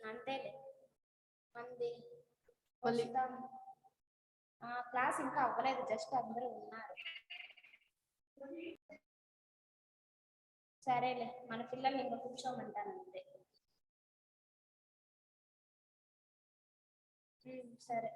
అంతేలే మంది క్లాస్ ఇంకా అవ్వలేదు, జస్ట్ అందరూ ఉన్నారు. సరేలే, మన పిల్లల్ని ఇంకా కూర్చోమంటాను అంతే. సరే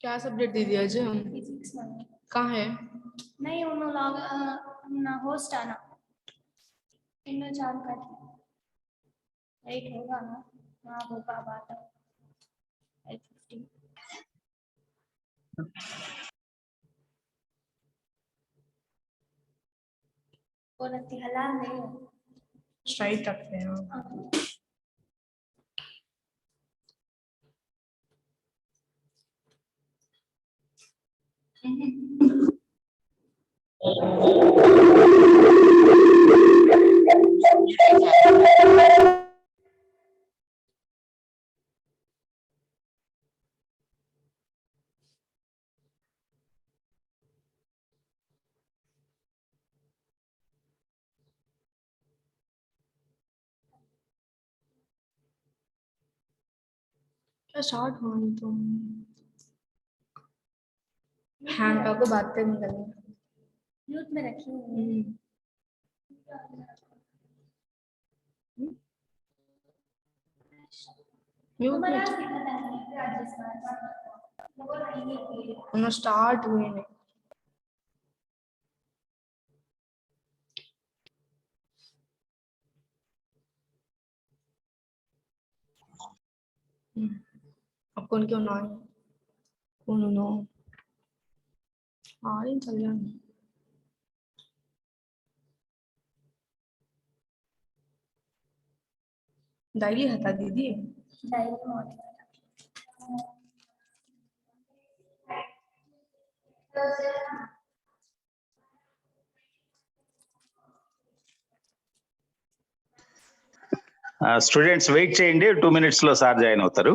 क्या सब्जेक्ट दे दिया जी हम? फिजिक्स में कहाँ है? नहीं उन्होंने होस्ट आना इन्होंने चालू कर दिया। राइट होगा ना? हाँ होगा बात है 8:50 और अति हलाल नहीं है, स्ट्राइट रखते हैं। क्या स्टार्ट हो रही तुम? हैंग करके बात करनी करनी। म्यूट में रखी हुई है। म्यूट तुम्हारा में सिग्नल है एडजस्ट करना वो नहीं है उन्होंने स्टार्ट हुए ने अब कौन क्यों ना है कौन नो आ रही चल जाए डायरी हटा दीदी डायरी मोड స్టూడెంట్స్ వెయిట్ చేయండి 2 minutes లో సార్ జాయిన్ అవుతారు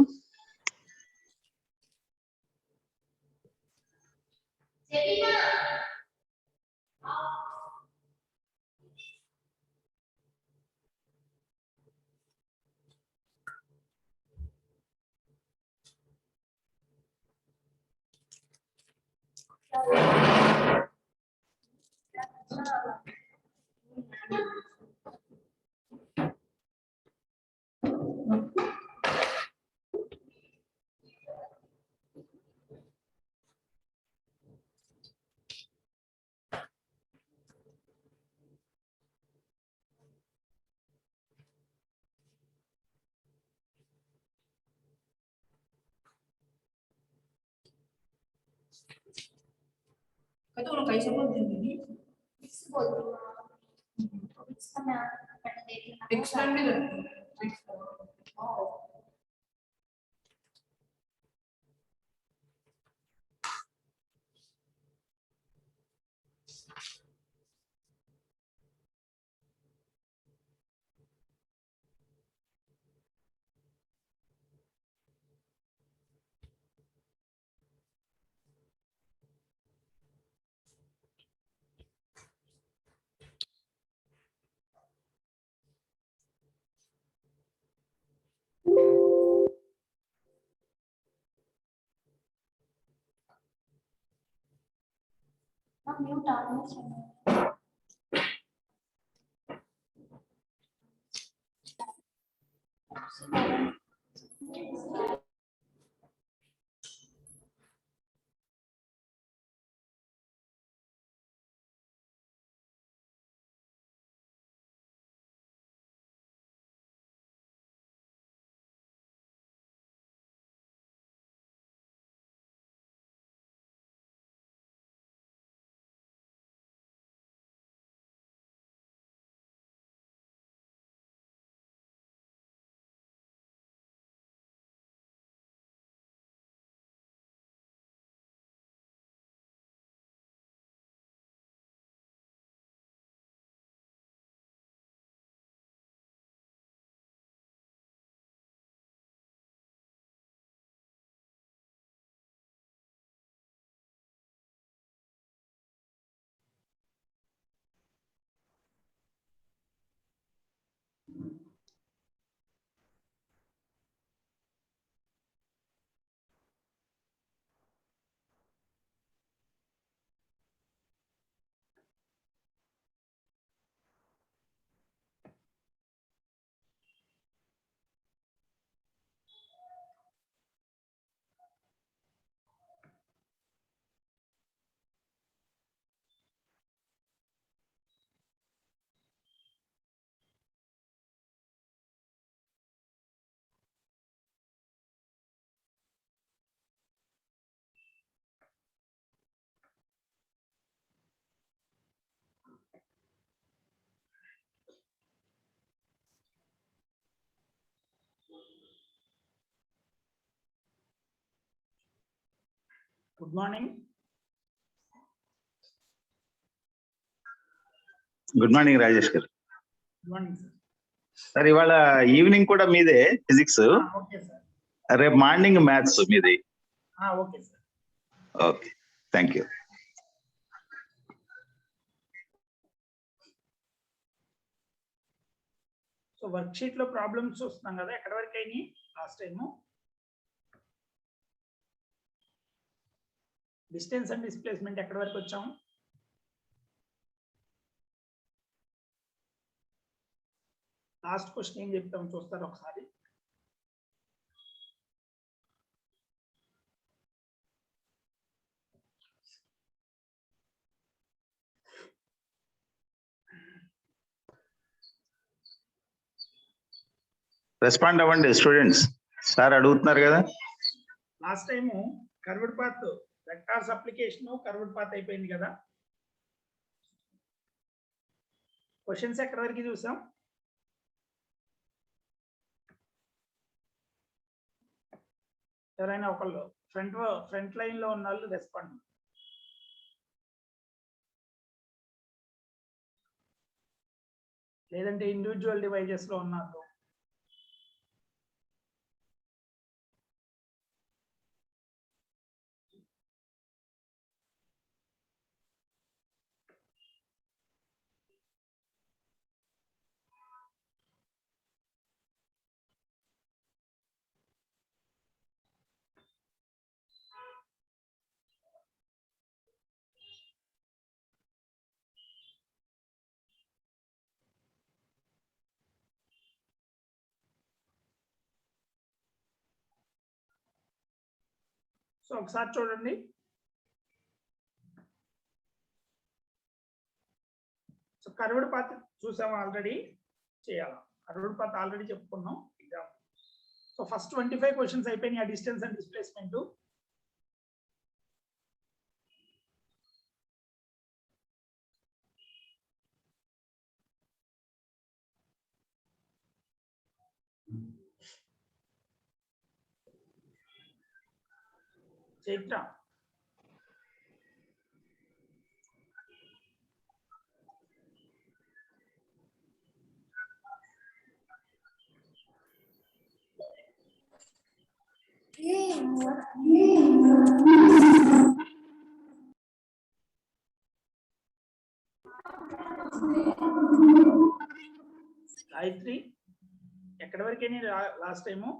तो उन्होंने कैसे बोल दी फिक्स बोल रही हूँ फिक्स का मैं कर दे रही हूँ एक्सटेंड भी करती है हम म्यूट ऑन चाहिए good morning good morning Rajesh గారు గుడ్ మార్నింగ్ సార్ సార్ ఇవాళ ఈవినింగ్ కూడా మీదే ఫిజిక్స్ ఓకే సార్ రేపు మార్నింగ్ మ్యాథ్స్ మీది okay sir okay thank you so work sheet లో ప్రాబ్లమ్స్ చూస్తున్నాం కదా ఎక్కడి వరకు అయినాయి last time distance and displacement ఎక్కడి వరకు వచ్చాము లాస్ట్ క్వశ్చన్ ఏం చెప్తాము చూస్తారు ఒకసారి రెస్పాండ్ అవ్వండి స్టూడెంట్స్. సార్ అడుగుతున్నారు కదా. Last time curved path vectors application curved path అయిపోయింది కదా. క్వశ్చన్స్ ఎక్కడి వరకు చూసాం? ఎవరైనా ఒకళ్ళు ఫ్రంట్ లైన్ లో ఉన్న వాళ్ళు రెస్పాండ్. లేదంటే ఇండివిజువల్ డివైజెస్ లో ఉన్నారు. సో ఒకసారి చూడండి. సో కర్వ్డ్ పాత్ చూసాము ఆల్రెడీ. చేయాలి కర్వ్డ్ పాత్ ఆల్రెడీ చెప్పుకున్నాం ఎగ్జామ్. సో ఫస్ట్ 25 క్వశ్చన్స్ అయిపోయినాయి. Distance and displacement. Chaitra Gayatri ఎక్కడి వరకే లాస్ట్ టైము?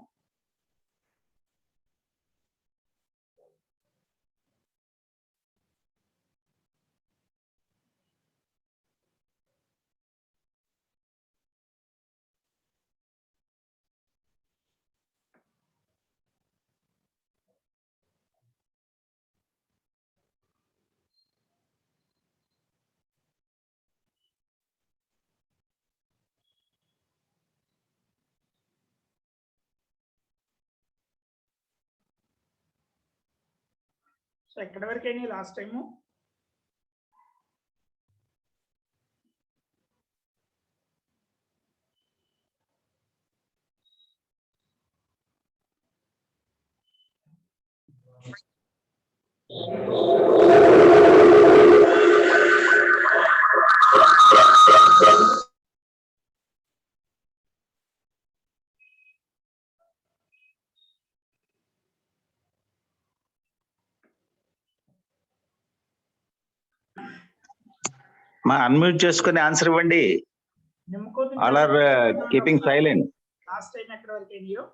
సో ఎక్కడి వరకైనా లాస్ట్ టైము? మా అన్మ్యూట్ చేసుకుని ఆన్సర్ ఇవ్వండి. All are keeping silent. Last time ఎక్కడి వరకైనాయో?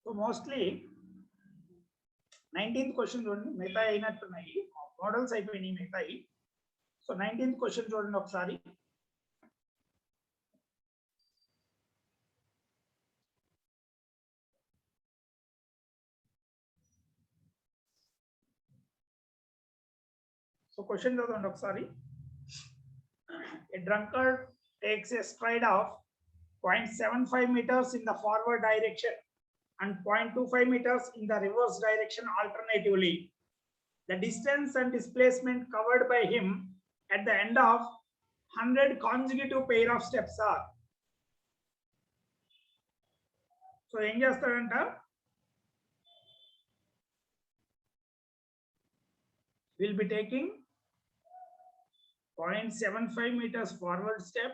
సో మోస్ట్లీ 19th క్వశ్చన్ చూడండి. మిగతా అయినట్టున్నాయి, మోడల్స్ అయిపోయినాయి మిగతాయి. సో 19th క్వశ్చన్ చూడండి ఒకసారి. సో క్వశ్చన్ చదవండి ఒకసారి. A drunkard takes a stride of 0.75 meters in the forward direction and 0.25 meters in the reverse direction alternatively. The distance and displacement covered by him at the end of 100 consecutive pair of steps are. So ఏం చేస్తాడంట? Will be taking 0.75 meters forward step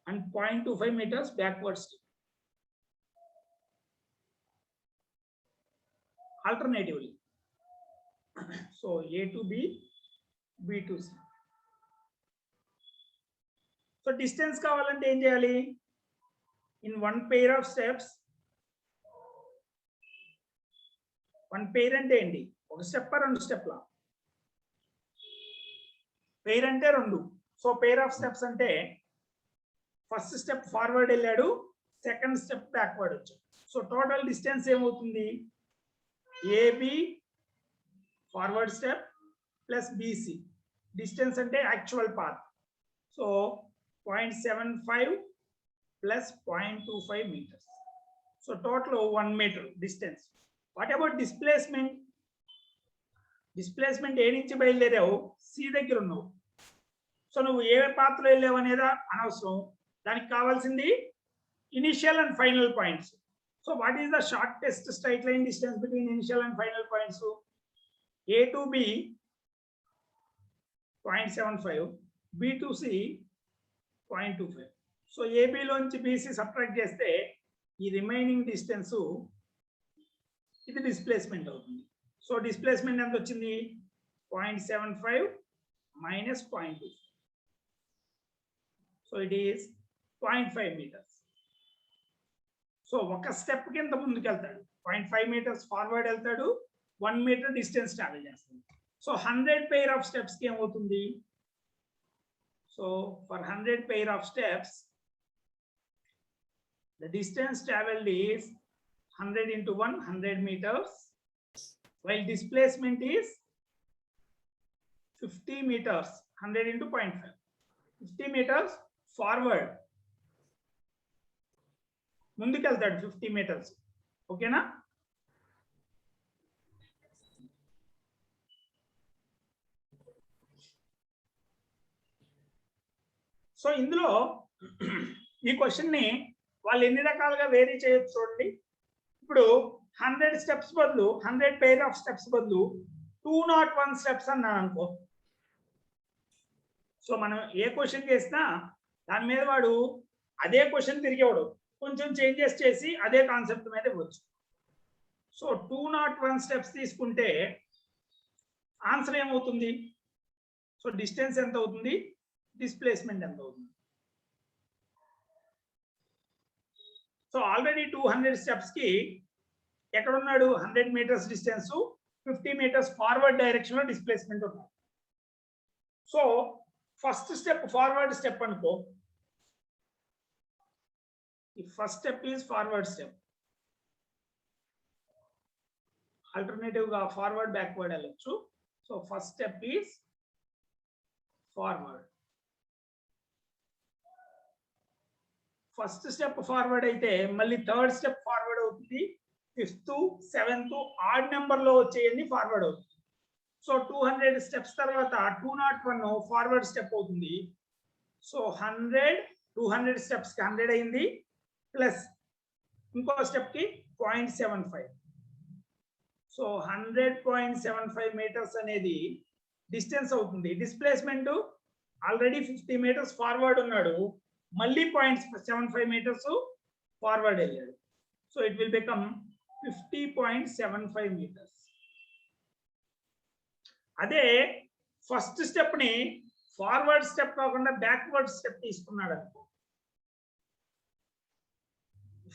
and 0.25 meters backward step. alternatively. So A to B, B to C. So distance కావాలంటే ఏం చేయాలి? In one pair of steps, one pair అంటే ఏంటి? ఒక step రెండు స్టెప్లా? Pair అంటే రెండు. సో పెయిర్ ఆఫ్ స్టెప్స్ అంటే ఫస్ట్ స్టెప్ ఫార్వర్డ్ వెళ్ళాడు, సెకండ్ స్టెప్ బ్యాక్వర్డ్ వచ్చాడు. సో టోటల్ డిస్టెన్స్ ఏమవుతుంది? AB forward step plus BC. Distance అంటే actual path. So 0.75 plus 0.25 meters. So total 1 meter distance. What about displacement? Displacement ఏ నుంచి బయలుదేరావు? C దగ్గర ఉన్నావు. So నువ్వు ఏ పాత్రలో వెళ్ళావు అనేది అనవసరం. దానికి కావాల్సింది initial and final points. So what is the shortest straight line distance between initial and final points? A to B 0.75, B to C 0.25. So ఏబిలోంచి బీసీ సబ్ట్రాక్ట్ చేస్తే ఈ రిమైనింగ్ డిస్టెన్స్ ఇది డిస్ప్లేస్మెంట్ అవుతుంది. సో డిస్ప్లేస్మెంట్ ఎంత వచ్చింది? 0.75 minus 0.2. So it is 0.5 meters. So ఒక step కింద ముందుకు వెళ్తాడు, 0.5 meters ఫార్వర్డ్ వెళ్తాడు, 1 meter డిస్టెన్స్ ట్రావెల్ చేస్తాడు. సో 100 pair of steps కి ఏమవుతుంది? So for 100 pair of steps, the distance traveled is 100 into 1, 100 meters, while displacement is 50 meters, 100 into 0.5, 50 meters forward. ముందుకెళ్తాడు 50 meters. ఓకేనా? So ఇందులో ఈ క్వశ్చన్ ని వాళ్ళు ఎన్ని రకాలుగా వేరీ చేయొచ్చు చూడండి. ఇప్పుడు 100 steps బదులు 100 pair of steps బదులు 201 steps అన్నాను అనుకో. సో మనం ఏ క్వశ్చన్ చేసినా దాని మీద వాడు అదే క్వశ్చన్ తిరిగేవాడు, కొంచెం చేంజెస్ చేసి అదే కాన్సెప్ట్ మీద ఇవ్వచ్చు. సో 201 steps తీసుకుంటే ఆన్సర్ ఏమవుతుంది? సో డిస్టెన్స్ ఎంత అవుతుంది, డిస్ప్లేస్మెంట్ ఎంత అవుతుంది? సో ఆల్రెడీ 200 steps కి ఎక్కడ ఉన్నాడు? 100 meters distance, 50 meters forward direction లో డిస్ప్లేస్మెంట్ ఉన్నాడు. So first step forward step అనుకో. ఈ first step is forward step. Alternative గా ఫార్వర్డ్ బ్యాక్వర్డ్ వెళ్ళొచ్చు. So first step is forward. First step forward అయితే మళ్ళీ థర్డ్ స్టెప్ ఫార్వర్డ్ అవుతుంది, ఫిఫ్త్, సెవెంత్ ఆడ్ నెంబర్ లో వచ్చేయండి ఫార్వర్డ్ అవుతుంది. సో 200 steps తర్వాత 201 ఫార్వర్డ్ స్టెప్ అవుతుంది. సో 200 steps కి 100 అయింది, ప్లస్ ఇంకో స్టెప్ కి 0.75. సో 100.75 meters అనేది డిస్టెన్స్ అవుతుంది. డిస్ప్లేస్మెంట్ ఆల్రెడీ 50 meters ఫార్వర్డ్ ఉన్నాడు, మళ్ళీ 0.75 meters ఫార్వర్డ్ వెళ్ళాడు. So it will become 50.75 meters. అదే ఫస్ట్ స్టెప్ ని ఫార్వర్డ్ స్టెప్ కాకుండా బ్యాక్వర్డ్ స్టెప్ తీసుకున్నాడు అనుకో.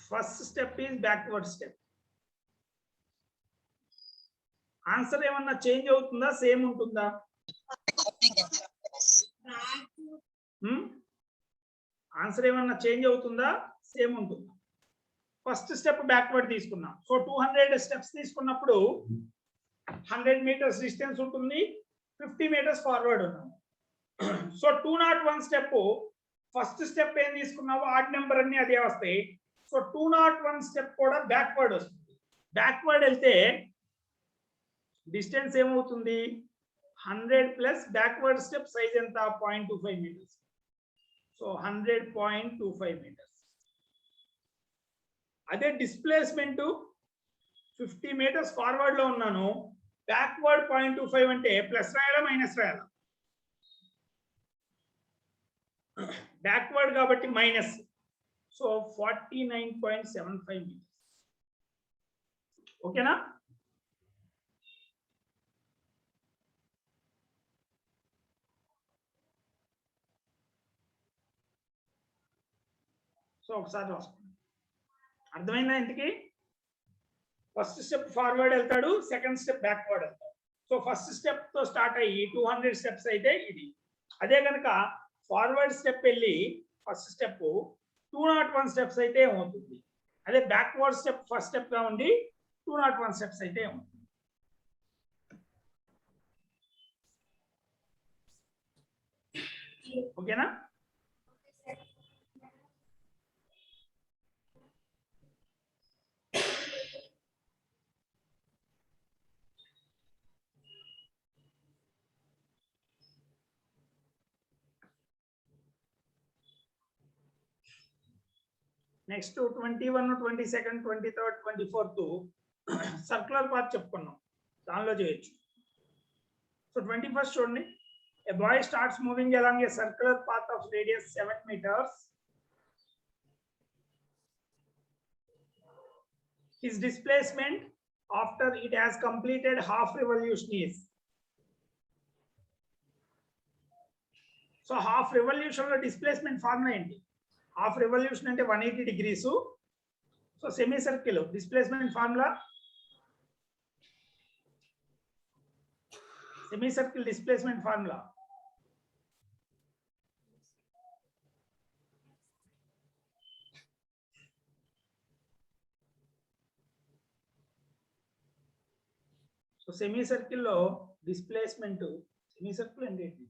First step is backward step. Answer ఏమన్నా చేంజ్ అవుతుందా, సేమ్ ఉంటుందా? ఆన్సర్ ఏమన్నా చేంజ్ అవుతుందా, సేమ్ ఉంటుందా? ఫస్ట్ స్టెప్ బ్యాక్వర్డ్ తీసుకున్నాం. సో 200 steps తీసుకున్నప్పుడు 100 meters డిస్టెన్స్ ఉంటుంది, 50 meters ఫార్వర్డ్ ఉన్నాం. సో 201 స్టెప్ ఫస్ట్ స్టెప్ ఏం తీసుకున్నావో ఆడ్ నెంబర్ అన్ని అదే వస్తాయి. సో 201 స్టెప్ కూడా బ్యాక్వర్డ్ వస్తుంది. బ్యాక్వర్డ్ వెళ్తే డిస్టెన్స్ ఏమవుతుంది? 100 ప్లస్ బ్యాక్వర్డ్ స్టెప్ సైజ్ ఎంత? 0.25 meters. So 100.25 meters. అదే డిస్ప్లేస్మెంట్ 50 meters ఫార్వర్డ్ లో ఉన్నాను, బ్యాక్వర్డ్ 0.25 అంటే ప్లస్ రాయాలా మైనస్ రాయాలా? బ్యాక్వర్డ్ కాబట్టి మైనస్. So 49.75 meters. ఓకేనా? సో ఒకసారి రాసుకోండి. అర్థమైందా ఇంతకి? ఫస్ట్ స్టెప్ ఫార్వర్డ్ వెళ్తాడు, సెకండ్ స్టెప్ బ్యాక్వర్డ్ వెళ్తాడు. సో ఫస్ట్ స్టెప్ తో స్టార్ట్ అయ్యి 200 స్టెప్స్ అయితే ఇది. అదే కనుక ఫార్వర్డ్ స్టెప్ వెళ్ళి ఫస్ట్ స్టెప్ 201 స్టెప్స్ అయితే ఏమవుతుంది? అదే బ్యాక్వర్డ్ స్టెప్ ఫస్ట్ స్టెప్ గా ఉండి 201 స్టెప్స్ అయితే ఏమవుతుంది? ఓకేనా? నెక్స్ట్ 21, 22, 23, 24 సర్క్యులర్ పాత్ చెప్పుకున్నాం, దానిలో చేయొచ్చు. సో 21st చూడండి. A boy starts moving along a circular path of radius 7 meters. His displacement after it has completed half revolution is. So half revolution lo displacement formula enti. Half revolution ante 180 degrees. So semicircle displacement formula. Semicircle displacement formula. So semicircle lo displacement, semicircle and it.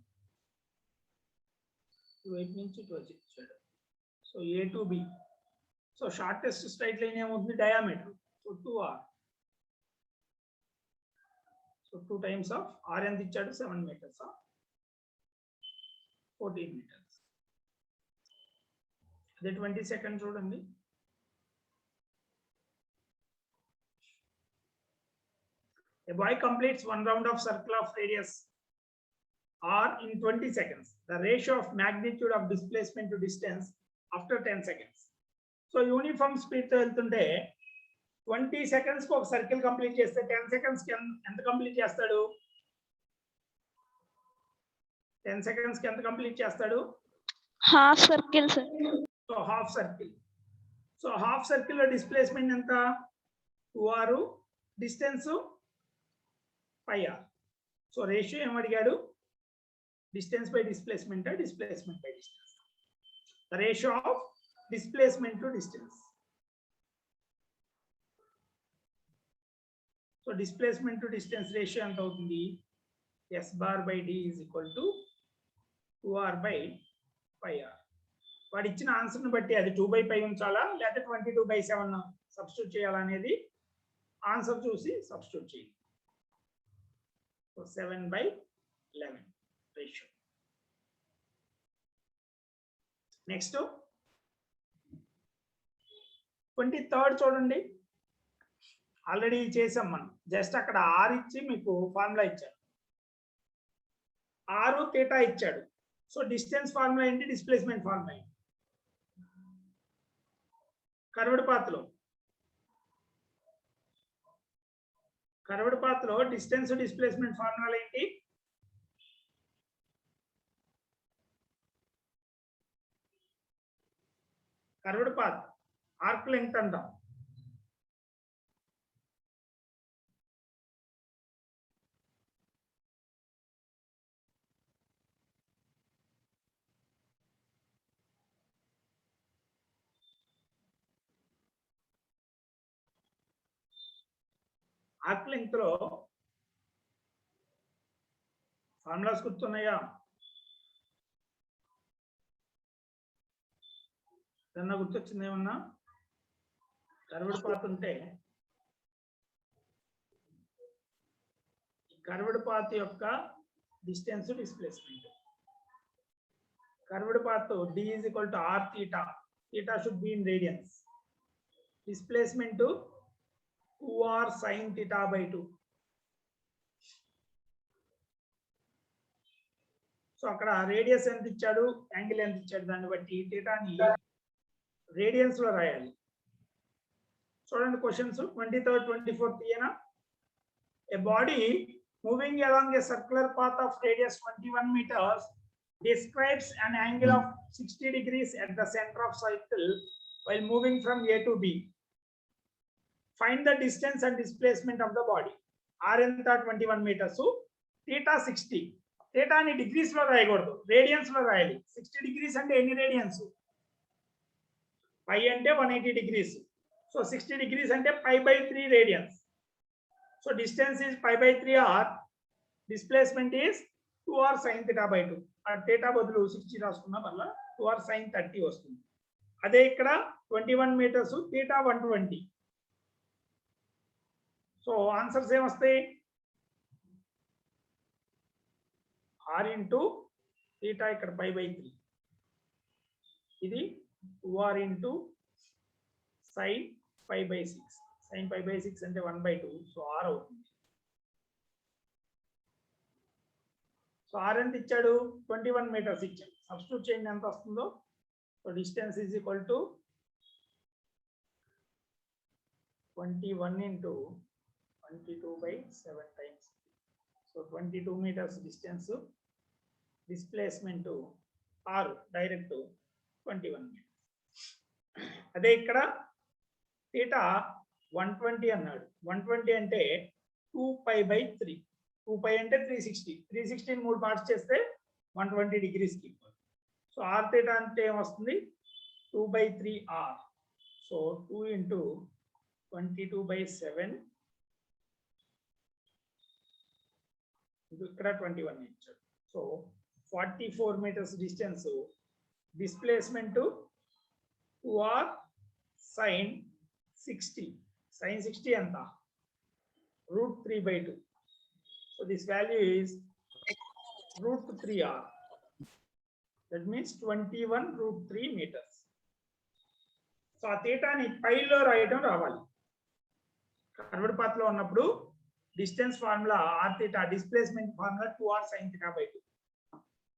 Wait నుంచి to వచ్చాడు. So A to B. So shortest straight line ఏమవుతుంది? diameter. So 2r. So 2 times of r ఎంత ఇచ్చాడు? 7 meters. 14 meters. అదే 22nd చూడండి. A boy completes one round of circle of radius r in 20 seconds. The ratio of magnitude of displacement to distance after 10 seconds. So uniform speed తో వెళ్తుంటే 20 seconds కి ఒక circle complete చేస్తే 10 seconds కి ఎంత complete చేస్తాడు? 10 seconds కి ఎంత కంప్లీట్ చేస్తాడు? Half circle sir. So half circle. So half circle లో డిస్ప్లేస్మెంట్ ఎంత? 2r, distance 5r. So ratio ఏం అడిగాడు? Distance by displacement, displacement by distance. The ratio of displacement to distance. So displacement to distance ratio ఎంత అవుతుంది? s bar by d is equal to 2r by 5r. వాడు ఇచ్చిన answer ని బట్టి అది 2/5 ఉంచాలా లేకపోతే 22/7 సబ్స్టిట్యూట్ చేయాలా అనేది ఆన్సర్ చూసి సబ్స్టిట్యూట్ చేయాలి. So 7/11 ratio. నెక్స్ట్ 23rd చూడండి. ఆల్రెడీ చేసాం మనం. జస్ట్ అక్కడ r ఇచ్చి మీకు ఫార్ములా ఇచ్చాడు. r θ ఇచ్చాడు. సో డిస్టెన్స్ ఫార్ములా ఏంటి? డిస్ప్లేస్మెంట్ ఫార్ములా ఏంటి? కర్వ్డ్ పాత్ లో డిస్టెన్స్ డిస్ప్లేస్మెంట్ ఫార్ములా ఏంటి? కర్వ్డ్ పాత్ ఆర్క్ లెంగ్త్ అంటాం. ఆర్క్ లెంగ్త్ లో ఫార్ములాస్ గుర్తున్నాయా? ఏమన్నా గుర్తొచ్చింది? ఏమన్నా కర్వ్డ్ పాత్ ఉంటే కర్వ్డ్ పాత్ యొక్క distance displacement. Curved path d is equal to r theta. Theta should be in radians. Displacement 2r sin theta by 2. So అక్కడ radius ఎంత ఇచ్చాడు, యాంగిల్ ఎంత ఇచ్చాడు, దాన్ని బట్టి థీటాని రేడియన్స్ లో రాయాలి. చూడండి క్వశ్చన్స్ 23rd, 24th ఏనా? A body moving along a circular path of radius 21 meters describes an angle of 60 degrees at the center of circle while moving from A to B. Find the distance and displacement of the body. R ఎంత 21 meters, theta 60. Theta ని degrees లో రాయకూడదు, radians లో రాయాలి. 60 degrees అంటే ఎన్ని radians? Pi అంటే 180 degrees. So 60 degrees అంటే pi by 3 radians. So distance is pi by 3 r. Displacement is 2r sin theta by 2. ఆ theta బదులు 60 రాసుకున్నా వల్ల 2r sin 30 వస్తుంది. అదే ఇక్కడ 21 meters, theta 120. సో ఆన్సర్స్ ఏమొస్తాయి? r ఇంటూ theta ఇక్కడ pi by 3. ఇది 2r into sin pi by 6. sin pi by 6 అంటే 1/2. సో r అవుతుంది. సో r ఎంత ఇచ్చాడు? 21 meters ఇచ్చాడు. సబ్స్టిట్యూట్ చేయండి ఎంత వస్తుందో. So distance is equal to 21 into 22/7 times. So 22 meters distance. Displacement r direct 21 meters. అదే ఇక్కడ theta 120 అన్నాడు. 120 అంటే 2π/3. 2π అంటే 360. 360 ని 3 పార్ట్స్ చేస్తే 120 degrees కి. సో r theta అంటే ఏమొస్తుంది? 2/3r. సో 2 into 22/7 ఇక్కడ 21 ఇచ్చాడు. So 44 meters distance. Displacement 2r sin 60. sin 60 ఎంత? √3/2. So this value is √3r. That means 21 √3 meters. So ఆ thetaని పైలో రాయడం రావాలి. కర్వ్డ్ పాత్ లో ఉన్నప్పుడు distance formula r theta, displacement formula 2r sin theta by 2.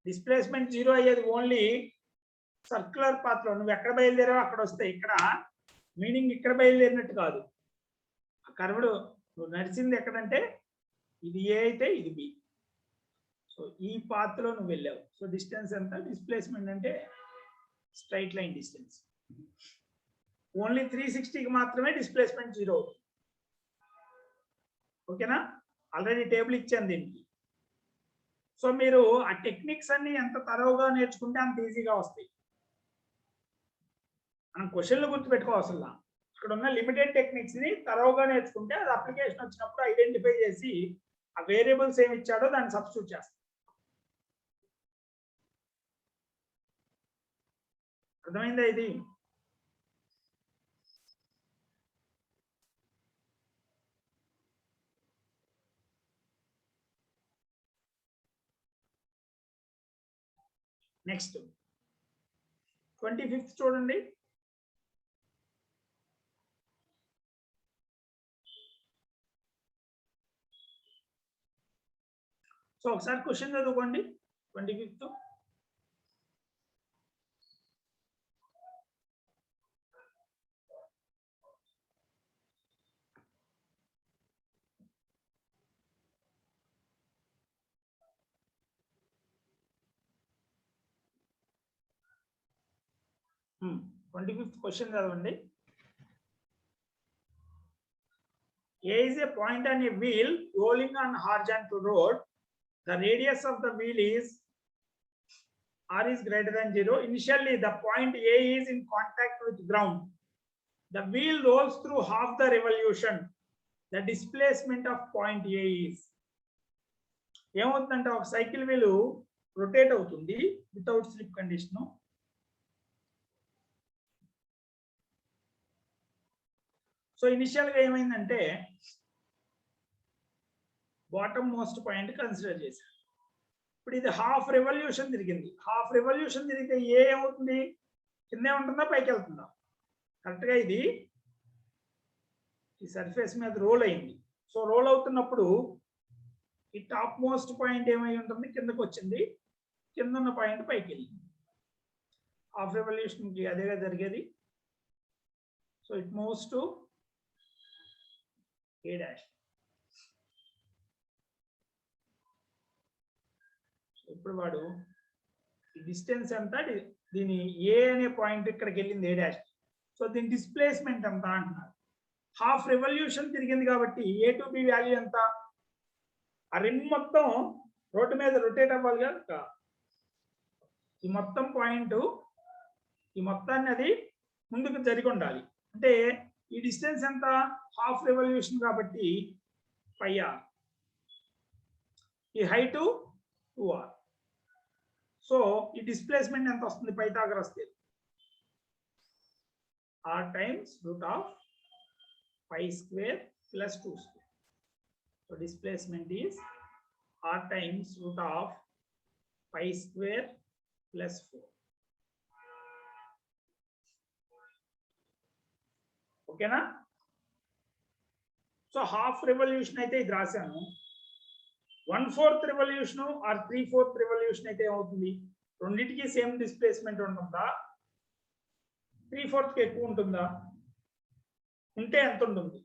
Displacement 0 అయ్యేది only circular path లో. నువ్వు ఎక్కడ బయలుదేరావో అక్కడ వస్తాయి. ఇక్కడ మీనింగ్ ఇక్కడ బయలుదేరినట్టు కాదు. కర్వ్డ్ నువ్వు నడిచింది ఎక్కడంటే ఇది ఏ అయితే ఇది బి. సో ఈ పాత్ లో నువ్వు వెళ్ళావు. సో డిస్టెన్స్ ఎంత? డిస్ప్లేస్మెంట్ అంటే స్ట్రైట్ లైన్ డిస్టెన్స్. ఓన్లీ 360కి మాత్రమే డిస్ప్లేస్మెంట్ 0 అవుతుంది. ఓకేనా? ఆల్రెడీ టేబుల్ ఇచ్చాను దీనికి. సో మీరు ఆ టెక్నిక్స్ అన్ని ఎంత తరోగా నేర్చుకుంటే అంత ఈజీగా వస్తాయి. మనం క్వశ్చన్లు గుర్తుపెట్టుకోవాల్సిందా. ఇక్కడ ఉన్న లిమిటెడ్ టెక్నిక్స్ ని తరోగా నేర్చుకుంటే అది అప్లికేషన్ వచ్చినప్పుడు ఐడెంటిఫై చేసి ఆ వేరియబుల్స్ ఏమి ఇచ్చాడో దాన్ని సబ్స్టిట్యూట్ చేస్తాం. అర్థమైందా ఇది? నెక్స్ట్ 25th చూడండి. సో ఒకసారి క్వశ్చన్ చదువుకోండి. 25th క్వశ్చన్ చదవండి. A is a point on a wheel rolling on horizontal road. The radius of the wheel is r is greater than 0. Initially, the point A is in contact with ground. The wheel rolls through half the revolution. The displacement of point A is. ఏమవుతుందంటే ఒక cycle wheel rotate అవుతుంది without slip condition. So initial గా ఏమైందంటే bottom most point consider చేశారు. ఇప్పుడు ఇది half revolution తిరిగింది. Half revolution తిరిగితే ఏమవుతుంది? కిందే ఉంటుందా పైకి వెళ్తుందా? కరెక్ట్ గా ఇది ఈ సర్ఫేస్ మీద రోల్ అయింది. సో రోల్ అవుతున్నప్పుడు ఈ టాప్ మోస్ట్ పాయింట్ ఏమై ఉంటుంది? కిందకు వచ్చింది. కింద ఉన్న పాయింట్ పైకి వెళ్ళింది. హాఫ్ రెవల్యూషన్ కి అదేగా జరిగేది. So it moves to A dash. ఇప్పుడు వాడు ఈ డిస్టెన్స్ ఎంత? దీని ఏ అనే పాయింట్ ఇక్కడికి వెళ్ళింది A dash. సో సో దీని డిస్ప్లేస్మెంట్ ఎంత అంటున్నారు. హాఫ్ రెవల్యూషన్ తిరిగింది కాబట్టి ఏ టు బి వాల్యూ ఎంత? ఆ రిమ్ మొత్తం రోడ్డు మీద రొటేట్ అవ్వాలి కదా, ఈ మొత్తం పాయింట్ ఈ మొత్తాన్ని అది ముందుకు జరిగి ఉండాలి. అంటే ఈ డిస్టెన్స్ ఎంత? హాఫ్ రెవల్యూషన్ కాబట్టి పై ఆర్. ఈ హైట్ 2r. సో ఈ డిస్ప్లేస్మెంట్ ఎంత వస్తుంది? Pythagoras theorem r times root of pi square plus 2 square. So displacement is r times root of pi square plus 4. Okay na? So half revolution అయితే ఇది రాశాను. 1/4 revolution or 3/4 revolution అయితే ఏమవుతుంది? రెండింటికి same displacement ఉంటుందా? 3/4 కి ఎక్కువ ఉంటుందా? ఉంటే ఎంత ఉంటుంది?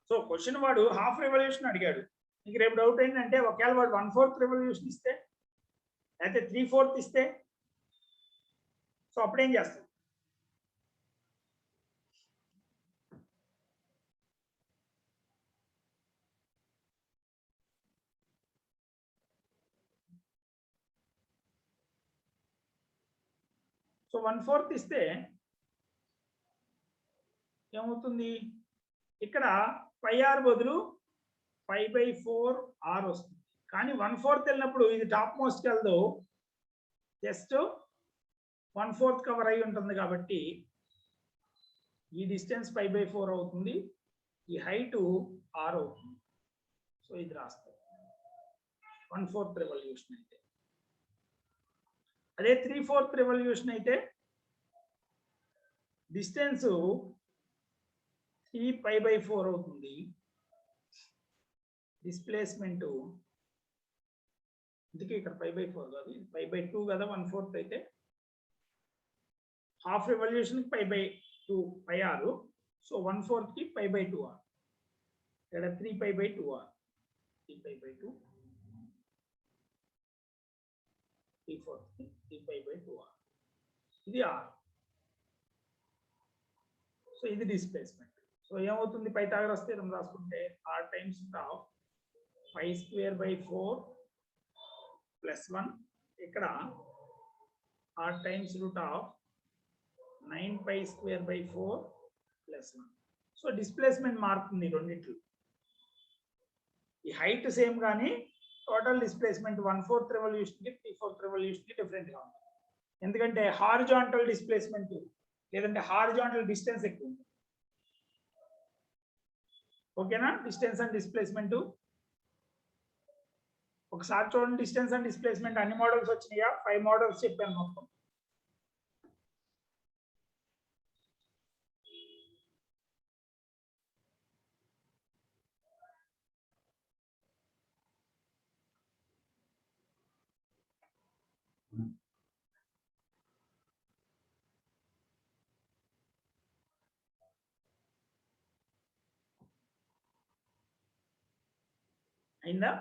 సో క్వశ్చన్ వాడు హాఫ్ రెవల్యూషన్ అడిగాడు. మీకు రేపు డౌట్ ఏంటంటే ఒకవేళ వాడు 1/4 రెవల్యూషన్ ఇస్తే అయితే 3/4 ఇస్తే సో అప్పుడేం చేస్తాం? సో 1/4 ఇస్తే ఏమవుతుంది? ఇక్కడ పై ఆర్ బదులు π/4r వస్తుంది. కానీ 1/4 వెళ్ళినప్పుడు ఇది టాప్ మోస్ట్ వెళ్దు, జస్ట్ 1/4 కవర్ అయి ఉంటుంది కాబట్టి ఈ డిస్టెన్స్ π/4 అవుతుంది, ఈ హైట్ r అవుతుంది. సో ఇది రాస్తాం 1/4 రెవల్యూషన్ అయితే. అదే 3/4 రెవల్యూషన్ అయితే డిస్టెన్స్ 3π/4 అవుతుంది. డిస్ప్లేస్మెంట్ ఇందుకే ఇక్కడ π/4 కాదు, π/2 కదా. 1/4 అయితే హాఫ్ రెవల్యూషన్ π/2 πr. సో 1/4 కి π/2r. ఇక్కడ 3π/2r, 3π/2, 3/4 కి 3π/2r. ఇది r. సో ఇది డిస్ప్లేస్మెంట్. సో ఏమవుతుంది? పైథాగరస్ థియరం రాసుకుంటే r times of pi square by 4 plus 1, ఇక్కడ r times root of 9 pi square by 4 plus 1. So displacement మారుతుంది రెండిట్లో. ఈ హైట్ సేమ్ కానీ టోటల్ డిస్ప్లేస్మెంట్ 1/4 రెవల్యూషన్ కి 3/4 రెవల్యూషన్ కి డిఫరెంట్ గా ఉంటుంది. ఎందుకంటే హారిజాంటల్ డిస్ప్లేస్మెంట్ లేదంటే హారిజాంటల్ డిస్టెన్స్ ఎక్కువ ఉంటుంది. ఓకేనా? డిస్టెన్స్ అండ్ డిస్ప్లేస్మెంట్ ఒకసారి చూడండి. డిస్టెన్స్ అండ్ డిస్ప్లేస్మెంట్ అన్ని మోడల్స్ వచ్చినాయా? 5 మోడల్స్ చెప్పాను మొత్తం. అయిందా?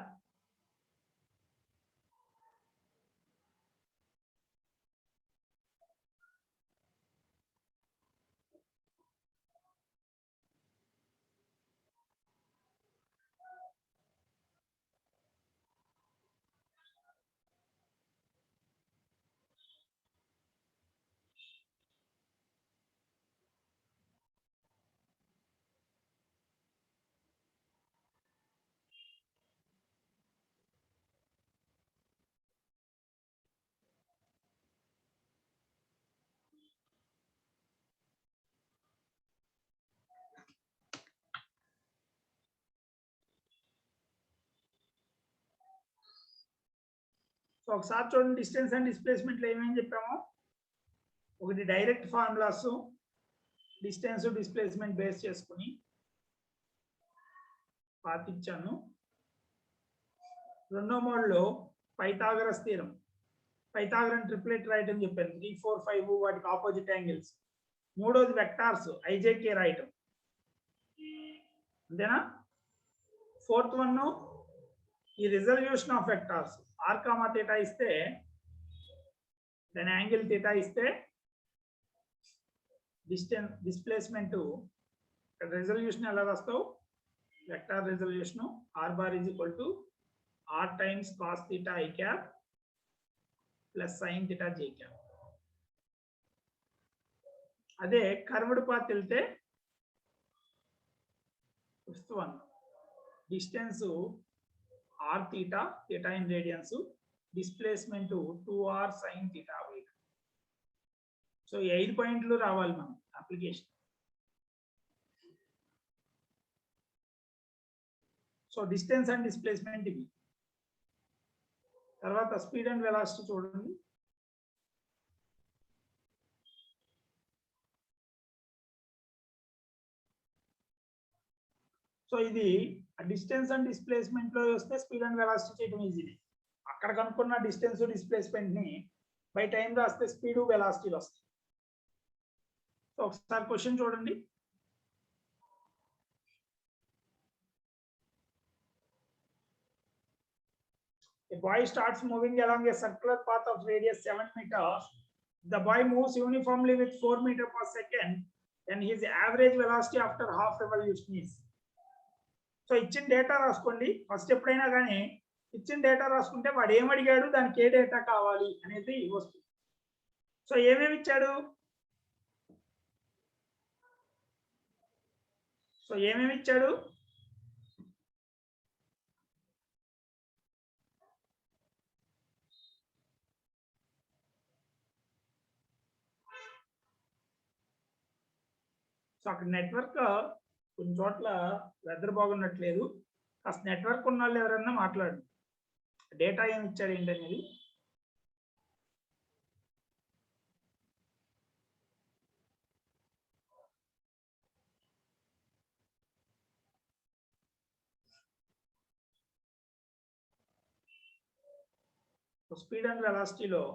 సో ఒకసారి చూడండి. డిస్టెన్స్ అండ్ డిస్ప్లేస్మెంట్ లో ఏమేమి చెప్పామో, ఒకటి direct formulas distance displacement base చేసుకుని పాటించాను. రెండో మోడ్లో పైథాగరస్ థియరం, పైథాగరన్ ట్రిప్లెట్ రాయటం చెప్పాను. 3, 4, 5 వాటికి ఆపోజిట్ యాంగిల్స్. మూడోది వెక్టార్స్ ఐజేకే రాయటం, అంతేనా? 4th వన్ ఈ resolution of vectors r comma theta ఇస్తే then angle theta ఇస్తే distance displacement resolution ఎలా రాస్తావు vector resolution r bar is equal to r times cos theta I cap plus sin theta j cap. అదే curved path వెళ్తే first one distance r theta theta in radians displacement 2r sin theta y. So ఈ 5 పాయింట్లు రావాలి మనం application. So distance and displacement ఇవి. తర్వాత speed and velocity చూడండి. So ఇది డిస్టెన్స్ అండ్ డిస్ప్లేస్మెంట్ లో వస్తే స్పీడ్ అండ్ వెలాసిటీ చేయడం ఈజీ. అక్కడ కనుక్కున్న డిస్టెన్స్ డిస్ప్లేస్మెంట్ ని బై టైం రాస్తే స్పీడ్ వెలాసిటీలు వస్తాయి. సో ఒకసారి క్వశ్చన్ చూడండి. A boy starts moving along a circular path of radius 7 meters. The boy moves uniformly with 4 meters per second. Then his average velocity after half revolution is. So ఇచ్చిన data రాసుకోండి. First ఎప్పుడైనా కానీ ఇచ్చిన data రాసుకుంటే వాడు ఏమడిగాడు, దానికి ఏ data కావాలి అనేది వస్తుంది. సో ఏమేమి ఇచ్చాడు, సో అక్కడ నెట్వర్క్ కొన్ని చోట్ల వెదర్ బాగున్నట్లేదు. కాస్త నెట్వర్క్ ఉన్న వాళ్ళు ఎవరన్నా మాట్లాడు. డేటా ఏమి ఇచ్చారు ఏంటనేది. స్పీడ్ అండ్ వెలాసిటీలో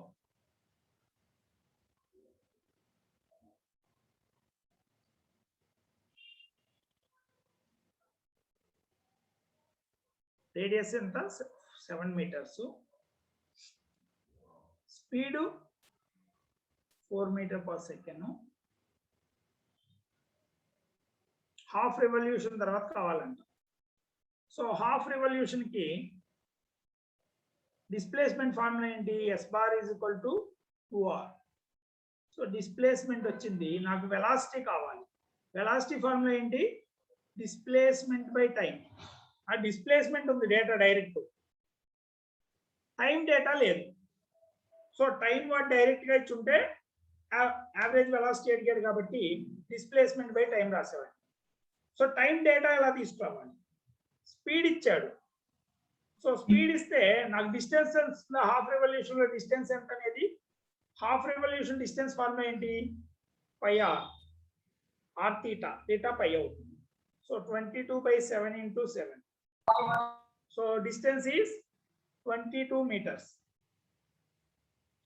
రేడియస్ ఎంత 7 meters, speed 4 meters per second, half revolution తర్వాత కావాలంట. సో హాఫ్ రెవల్యూషన్ కి డిస్ప్లేస్మెంట్ ఫార్ములా ఏంటి, s bar is equal to 2r. So displacement వచ్చింది, నాకు వెలాసిటీ కావాలి. వెలాసిటీ ఫార్ములా ఏంటి, డిస్ప్లేస్మెంట్ బై టైం. ఆ డిస్ప్లేస్మెంట్ ఉంది డేటా డైరెక్ట్, టైం డేటా లేదు. సో టైం వాడు డైరెక్ట్ గా ఇచ్చుంటే యావరేజ్ వెలాసిటీ అడిగాడు కాబట్టి డిస్ప్లేస్మెంట్ బై టైం రాసేవాడు. సో టైం డేటా ఎలా తీసుకురావాలి, స్పీడ్ ఇచ్చాడు. సో స్పీడ్ ఇస్తే నాకు డిస్టెన్స్ హాఫ్ రెవల్యూషన్ లో డిస్టెన్స్ ఎంత అనేది, హాఫ్ రెవల్యూషన్ డిస్టెన్స్ ఫార్ములా ఏంటి, పై ఆర్ థీటా, థీటా పై అవుతుంది. So 22/7 into 7. So distance is 22 meters.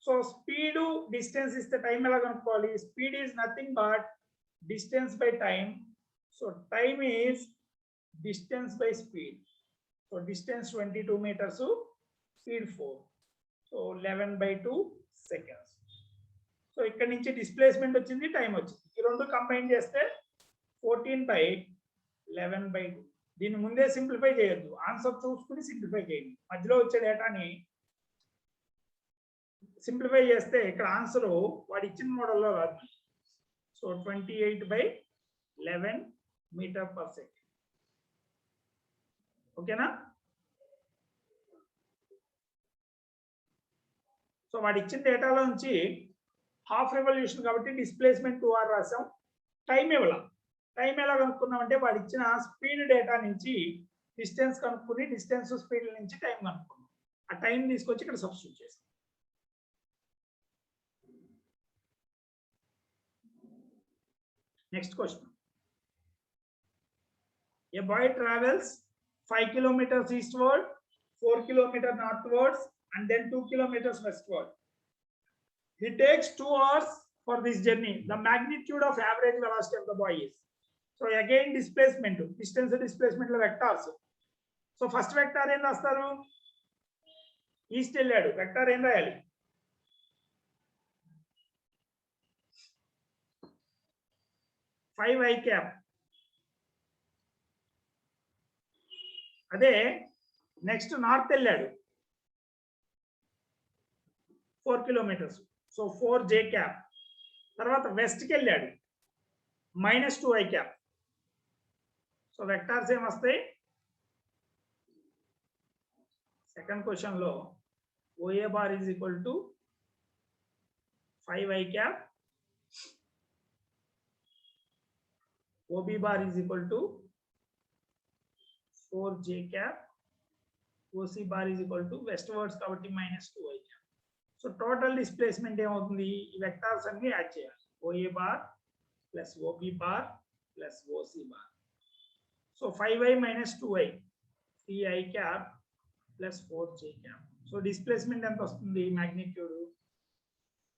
So speed distance is the time ela kanukovali. Speed is nothing but distance by time. So time is distance by speed. So distance 22 meters, speed 4. So 11/2 seconds. So ikkadi nunchi displacement vachindi, time vachindi. Ee rendu combine cheste 14/11/2. దీన్ని ముందే simplify చేయొద్దు, answer చూసుకుని simplify చేయండి. మధ్యలో వచ్చే డేటాని simplify చేస్తే ఇక్కడ ఆన్సర్ వాడు ఇచ్చిన మోడల్లో రాదు. So 28/11 meter per second. ఓకేనా. సో వాడు ఇచ్చిన డేటాలో నుంచి హాఫ్ రెవల్యూషన్ కాబట్టి డిస్ప్లేస్మెంట్ 2r రాసాం. టైం ఇవ్వాల. టైం ఎలా కనుక్కున్నామంటే వాడు ఇచ్చిన స్పీడ్ డేటా నుంచి డిస్టెన్స్ కనుక్కుని, డిస్టెన్స్ స్పీడ్ నుంచి టైం కనుక్కున్నాం. ఆ టైం తీసుకొచ్చి ఇక్కడ సబ్స్టిట్యూట్ చేస్తాం. Next question. A boy travels 5 kilometers eastward, 4 kilometers northwards, and then 2 kilometers westward. He takes 2 hours for this journey. The magnitude of average velocity of the boy is. So again displacement, distance displacement vectors. So first vector ఏం రాస్తారు? East వెళ్ళాడు, vector ఏం రాయాలి? Five I cap. అదే next north వెళ్ళాడు 4 kilometres, so 4 j cap. తర్వాత వెస్ట్కి వెళ్ళాడు -2 ఐ క్యాప్. సో వెక్టార్స్ ఏమొస్తాయి? సెకండ్ క్వశ్చన్ లో OA bar is equal to 5 i cap, OB bar is equal to 4 j cap, OC bar is equal to westwards కాబట్టి -2 i cap. So total displacement ఏమవుతుంది? ఈ vectors అన్ని add చేయాలి. OA bar plus OB bar plus OC bar. So 5i - 2i, 3i cap plus 4j cap. So displacement ఎంత వస్తుంది? Magnitude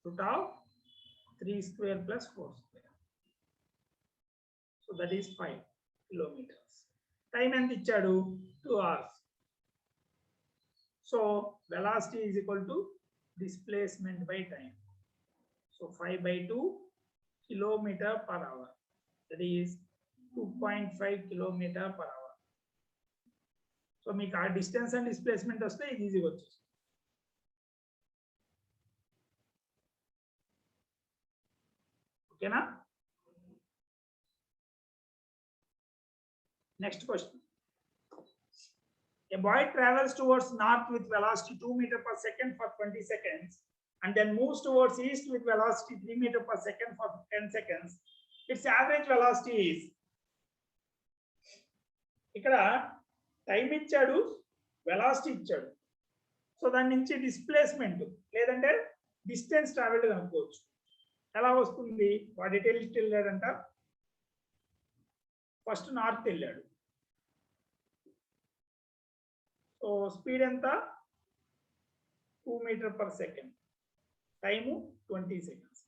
√3 square plus 4 square. So that is 5 kilometres. Time ఎంత ఇచ్చాడు? 2 hours. So velocity is equal to displacement by time. So 5/2 kilometer per hour. That is 2.5 kilometer per hour. So మీకు ఆ distance and displacement వస్తే ఇది ఈజీగా వచ్చేస్తుంది. ఓకేనా? Next question. A boy travels towards north with velocity 2 meters per second for 20 seconds and then moves towards east with velocity 3 meters per second for 10 seconds. Its average velocity is. ఇక్కడ time ఇచ్చాడు, velocity ఇచ్చాడు. So దాని నుంచి displacement లేదంటే distance travelled కనుక్కోవచ్చు. ఎలా వస్తుంది? వాడు ఎటు వెళ్ళాడంట? ఫస్ట్ నార్త్ వెళ్ళాడు. సో స్పీడ్ ఎంత? 2 meters per second, time 20 seconds.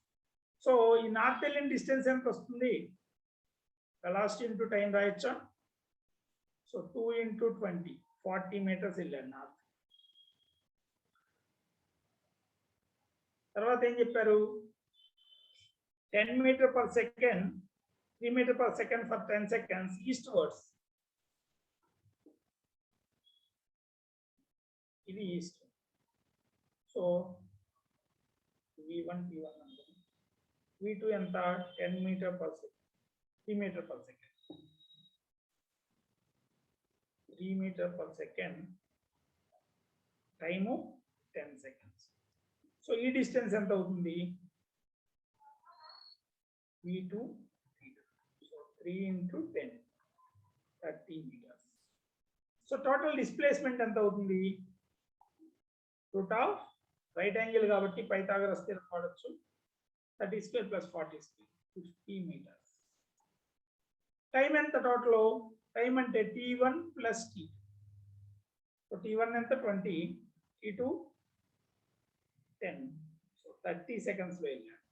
So ఈ నార్త్ వెళ్ళిన డిస్టెన్స్ ఎంత వస్తుంది? వెలాసిటీ ఇంటూ టైం రాయొచ్చా? సో 2 × 20, 40 meters వెళ్ళాడు నార్త్. తర్వాత ఏం చెప్పారు? 10 meters per second, 3 meters per second for 10 seconds eastwards. ఇది ఈస్ట్. సో v1 p1 అనుకోండి. v2 ఎంత? 10 meters per second, 3 meters per second, 3 meters per second, time 10 seconds. So ఈ distance ఎంత అవుతుంది? v2 so 3 × 10, 30 meters. So total displacement ఎంత అవుతుంది? Root of right angle కాబట్టి Pythagoras theorem వాడొచ్చు. 30 square plus 40 square, 50 meters. Time ఎంత total? Time అంటే t1 plus t. So t1 ఎంత? 20, t2 10. సో 30 seconds లో వెళ్ళాడు.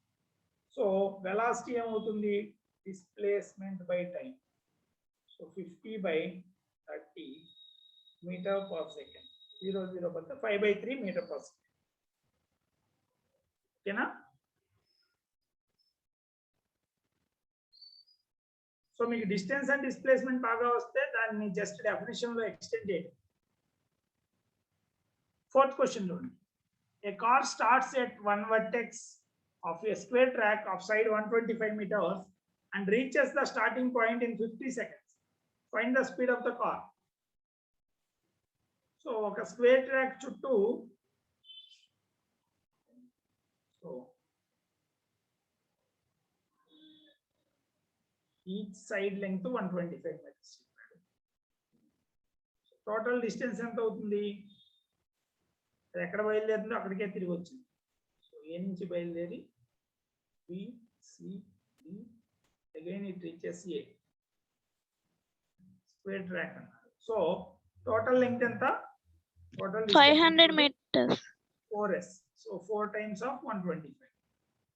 సో వెలాసిటీ ఏమవుతుంది? Displacement by time. So 50/30 meter per second. 0 బదులు 5/3 meter per second. ఓకేనా? సో మీకు డిస్టెన్స్ అండ్ డిస్ప్లేస్మెంట్ బాగా వస్తే దాన్ని జస్ట్ డెఫినిషన్ లో ఎక్స్టెండ్ చేయండి. ఫోర్త్ క్వశ్చన్ లోని a car starts at one vertex of a square track of side 125 meters and reaches the starting point in 50 seconds. Find the speed of the car. So ఒక square track చుట్టూ so each side length 125 meters. Total distance ఎంత అవుతుంది? అది ఎక్కడ బయలుదేరిందో అక్కడికే తిరిగి వచ్చింది. So A నుంచి బయలుదేరి B C D again it reaches A. Square track అన్నారు. సో టోటల్ లెంగ్త్ ఎంత? Total 500 meters. 4s. So 4 times of 125,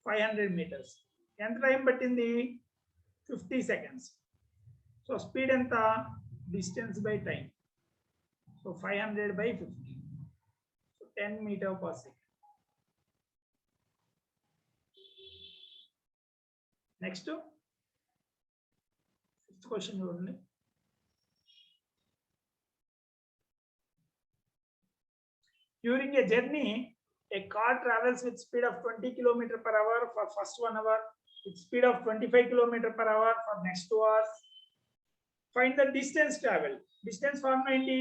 500 meters. ఎంత టైం పట్టింది? 50 seconds. సో స్పీడ్ ఎంత? Distance by time. So 500 by 50. So 10 meter per second. Next, fifth question only. During a journey, a car travels with speed of 20 km per hour for first 1 hour, with speed of 25 km per hour for next 2 hours. Find the distance traveled. Distance formula ఏంటి?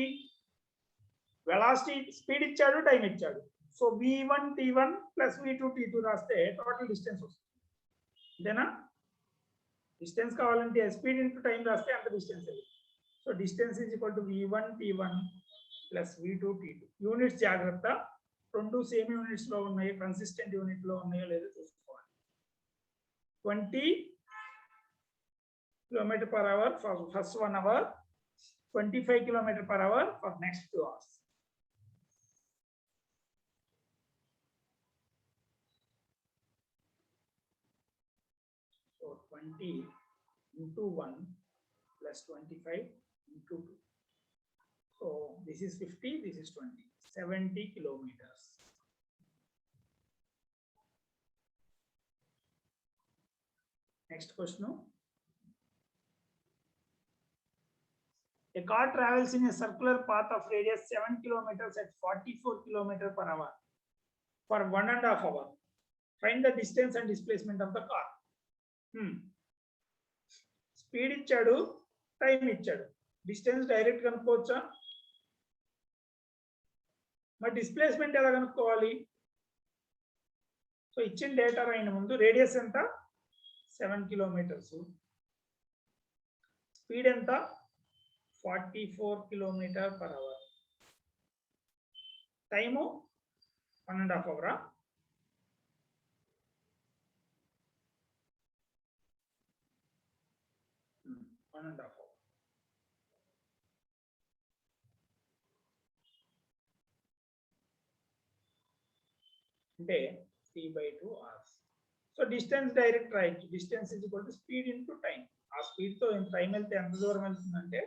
Velocity, speed ఇచ్చాడు, time ఇచ్చాడు. So v1 t1 plus v2 t2 రాస్తే total distance వస్తుంది. ఇదేనా? Distance కావాలంటే speed into time రాస్తే అంత distance అది. So distance is equal to v1 t1 plus v2 t2. Units జాగ్రత్త. రెండు సేమ్ యూనిట్స్ లో ఉన్నాయి, కన్సిస్టెంట్ యూనిట్ లో ఉన్నాయో లేదో చూసుకోవాలి. 20 km per hour for first 1 hour, 25 km per hour for next 2 hours. So 20 into 1 plus 25 into 2. So this is 50, this is 20, 70 kilometers. Next question. A car travels in a circular path of radius 7 kilometers at 44 km per hour for 1.5 hours. Find the distance and displacement of the car. Speed ఇచ్చాడు, time ఇచ్చాడు. Distance direct కనుక్కోవచ్చా? మరి డిస్ప్లేస్మెంట్ ఎలా కనుక్కోవాలి? So ఇచ్చిన data రాయిన ముందు radius ఎంత? 7 కిలోమీటర్స్. స్పీడ్ ఎంత? 44 km per hour. Time 1.5 hour. అంటే 3/2 hours. So distance direct right. Distance is equal to speed into time. ఆ స్పీడ్ తో టైం వెళ్తే ఎంత దూరం వెళ్తుందంటే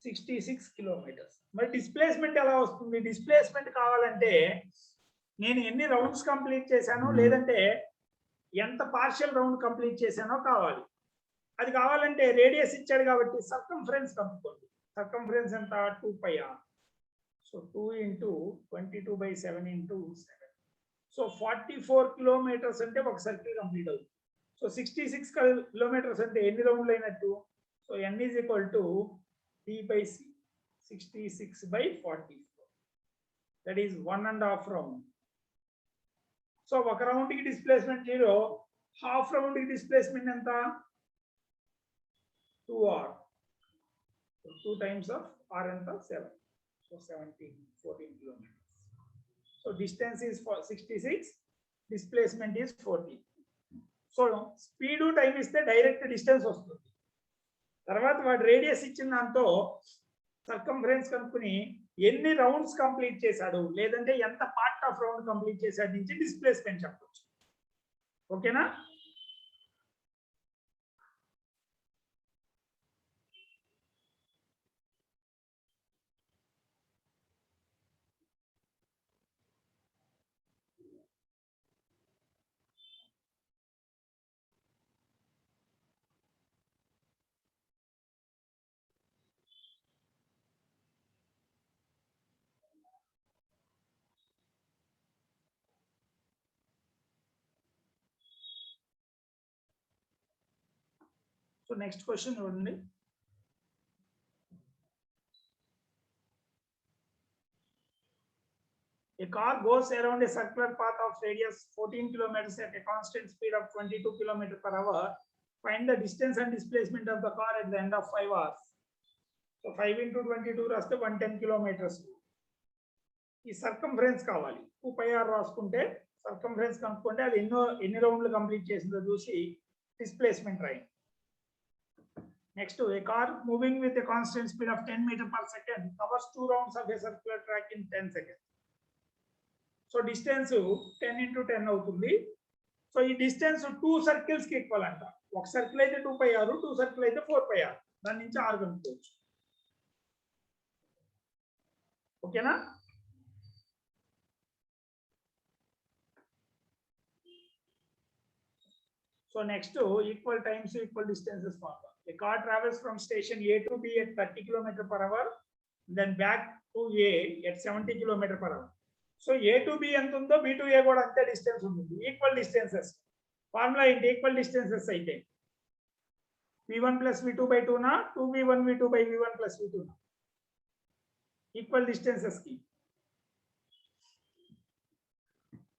66 kilometers. మరి డిస్ప్లేస్మెంట్ ఎలా వస్తుంది? డిస్ప్లేస్మెంట్ కావాలంటే నేను ఎన్ని రౌండ్స్ కంప్లీట్ చేశానో లేదంటే ఎంత పార్షియల్ రౌండ్ కంప్లీట్ చేశానో కావాలి. అది కావాలంటే రేడియస్ ఇచ్చాడు కాబట్టి సర్కంఫరెన్స్ కనుక్కోండి. సర్కంఫరెన్స్ ఎంత? 2πr. So 2 into 22/7 into 7. So 44 kilometers అంటే ఒక సర్కిల్ కంప్లీట్ అవుతుంది. సో 66 kilometers అంటే ఎన్ని రౌండ్లు అయినట్టు? So n is equal to t/c, 66/44. That is 1.5 round. So ఒక రౌండ్ కి డిస్ప్లేస్మెంట్ 0, హాఫ్ రౌండ్ కి డిస్ప్లేస్మెంట్ ఎంత? 2r. So 2 times of r ఎంత? 7. So 14 kilometers. So distance is 66, displacement is 14. So speed time ఇస్తే డైరెక్ట్ డిస్టెన్స్ వస్తుంది. తర్వాత వాడు radius ఇచ్చిన దాంతో సర్కంఫరెన్స్ కనుక్కుని ఎన్ని రౌండ్స్ కంప్లీట్ చేశాడు లేదంటే ఎంత పార్ట్ ఆఫ్ రౌండ్ కంప్లీట్ చేశాడు నుంచి డిస్ప్లేస్మెంట్ చెప్పొచ్చు. ఓకేనా? So next question only. A car goes around a circular path of radius 14 kilometers at a constant speed of 22 km per hour. Find the distance and displacement of the car at the end of 5 hours. So 5 into 22 రాస్తే 110 kilometers. ఈ circumference కావాలి. 2πr రాసుకుంటే circumference కనుక్కుంటే అది ఎన్ని రౌండ్లు complete చేసిందో చూసి డిస్ప్లేస్మెంట్ రాయండి. Next, a car moving with a constant speed of 10 meters per second covers 2 rounds of a circular track in 10 seconds. So distance 10 into 10 అవుతుంది. సో ఈ డిస్టెన్స్ 2 సర్కిల్స్ కి ఈక్వల్ అంట. ఒక సర్కిల్ అయితే 2πr, 2 సర్కిల్ అయితే 4πr. దాని నుంచి r కనుక్కోవచ్చు. ఓకేనా? So next equal times equal distances formula. A car travels from station A to B at 30 km/h, then back to A at 70 km/h. So A to B ఎంత ఉందో B to A కూడా అంతే distance ఉంటుంది. Equal distances formula ఏంటి? Equal distances అయితే V1 plus V2 by 2 నా 2V1 V2 by V1 plus V2 నా equal distances కి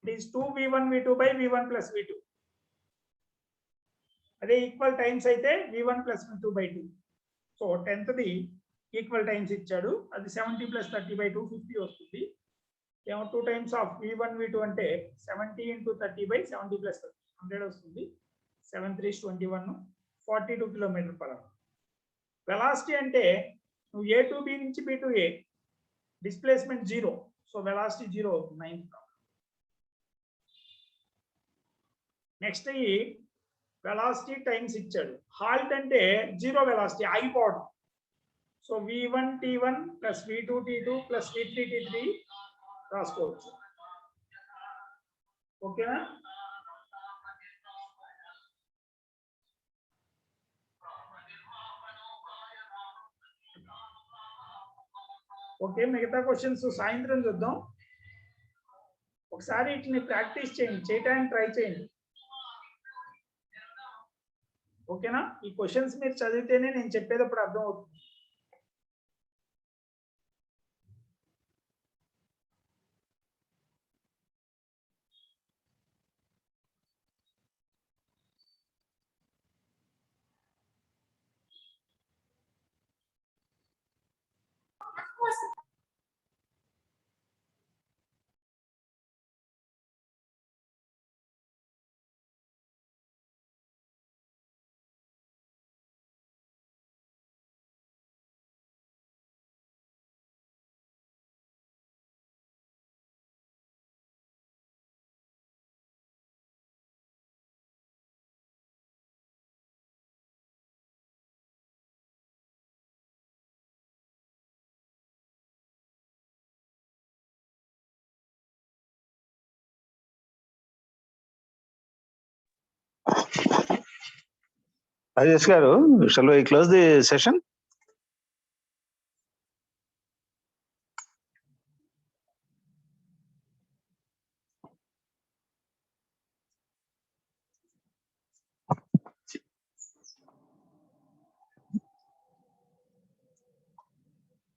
it is 2V1 V2 by V1 plus V2. అదే ఈక్వల్ టైమ్స్ అయితే V1 plus V2 by 2. So 10th the equal times ఇచ్చాడు, అది 70 plus 30 by 2 50 వస్తుంది. ఏమో 2 times of V1 V2 అంటే 70 into 30 by 70 plus 30 100 వస్తుంది. 7 3 21 42 km/h. వెలాసిటీ అంటే నువ్వు A to B నుంచి B to A, displacement 0, so velocity 0 అవుతుంది 9th. నెక్స్ట్ ఈ వెలాసిటీ టైమ్స్ ఇచ్చాడు. హాల్ట్ అంటే 0 వెలాసిటీ ఆగిపోవడం. So V1 T1 plus V2 T2 plus V3 T3 రాసుకోవచ్చు. ఓకేనా? ఓకే, మిగతా క్వశ్చన్స్ సాయంత్రం చూద్దాం. ఒకసారి వీటిని ప్రాక్టీస్ చేయండి, చేయడానికి ట్రై చేయండి. ఓకేనా? ఈ క్వశ్చన్స్ మీరు చదివితేనే నేను చెప్పేటప్పుడు అర్థం అవుతుంది. Rajesh garu, shall we close the session?